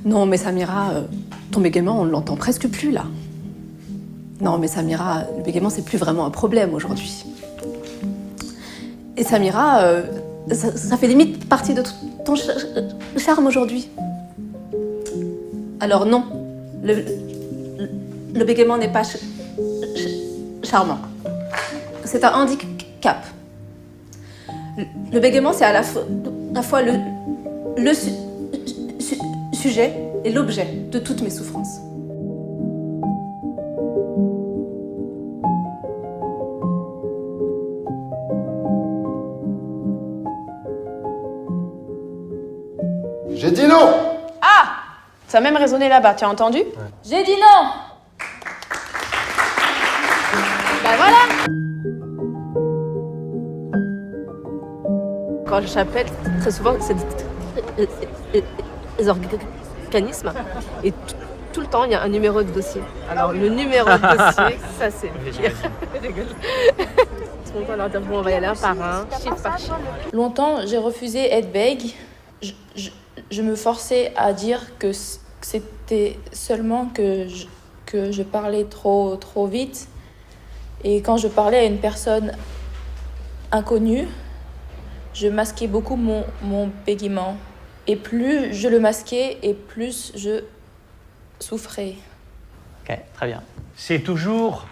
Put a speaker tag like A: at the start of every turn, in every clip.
A: Non, mais Samira, ton bégaiement, on ne l'entend presque plus, là. Non, mais Samira, le bégaiement, c'est plus vraiment un problème aujourd'hui. Et Samira, ça fait limite partie de ton charme aujourd'hui. Alors non, le bégaiement n'est pas charmant. C'est un handicap. Le bégaiement, c'est à la fois le sujet et l'objet de toutes mes souffrances.
B: J'ai dit non!
C: Ah! Ça a même résonné là-bas, tu as entendu? Ouais.
D: J'ai dit non!
C: Bah voilà! Quand j'appelle, très souvent, c'est des organismes. Et tout le temps, il y a un numéro de dossier. Alors, le numéro de dossier, ça c'est pire. On va leur dire, bon, on va y aller un par un, chiffre par chiffre.
D: Longtemps, j'ai refusé être bègue. Je me forçais à dire que c'était seulement que je parlais trop vite. Et quand je parlais à une personne inconnue, je masquais beaucoup mon bégaiement. Et plus je le masquais, et plus je souffrais.
E: Ok, très bien.
F: C'est toujours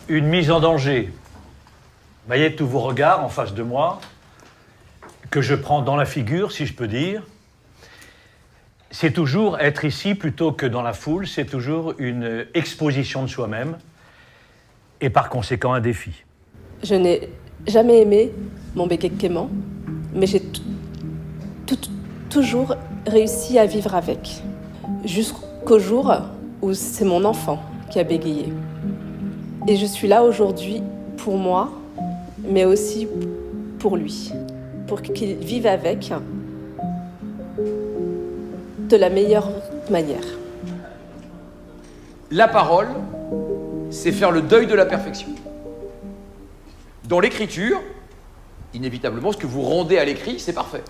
F: une mise en danger. Vous voyez tous vos regards en face de moi, que je prends dans la figure, si je peux dire. C'est toujours être ici plutôt que dans la foule, c'est toujours une exposition de soi-même et par conséquent un défi.
A: Je n'ai jamais aimé mon bégaiement, mais j'ai toujours réussi à vivre avec. Jusqu'au jour où c'est mon enfant qui a bégayé. Et je suis là aujourd'hui pour moi, mais aussi pour lui. Pour qu'il vive avec de la meilleure manière.
B: La parole, c'est faire le deuil de la perfection. Dans l'écriture, inévitablement, ce que vous rendez à l'écrit, c'est parfait.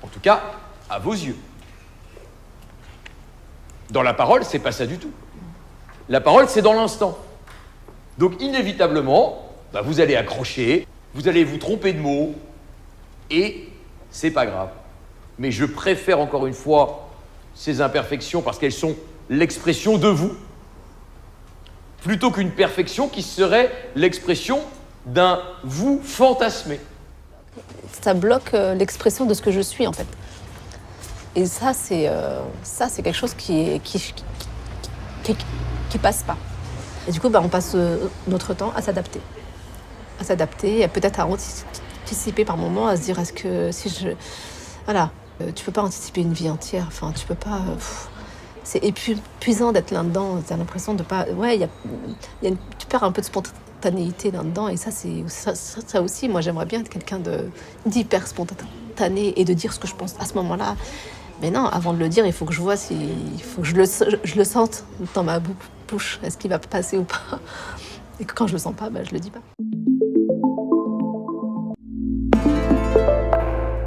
B: En tout cas, à vos yeux. Dans la parole, c'est pas ça du tout. La parole, c'est dans l'instant. Donc, inévitablement, vous allez accrocher, vous allez vous tromper de mots, et c'est pas grave. Mais je préfère, encore une fois, ces imperfections parce qu'elles sont l'expression de vous, plutôt qu'une perfection qui serait l'expression d'un vous fantasmé.
A: Ça bloque l'expression de ce que je suis, en fait. Et ça, c'est quelque chose qui passe pas. Et du coup, on passe notre temps à s'adapter. À s'adapter, et peut-être à anticiper par moment, à se dire, est-ce que si je... Voilà, tu peux pas anticiper une vie entière, enfin, tu peux pas... c'est épuisant d'être là-dedans, t'as l'impression de pas... Ouais, tu perds un peu de spontanéité là-dedans, et ça, c'est ça aussi, moi, j'aimerais bien être quelqu'un d'hyper spontané et de dire ce que je pense à ce moment-là. Mais non, avant de le dire, il faut que je vois il faut que je le sente dans ma bouche. Est-ce qu'il va passer ou pas? Et que quand je le sens pas, je le dis pas.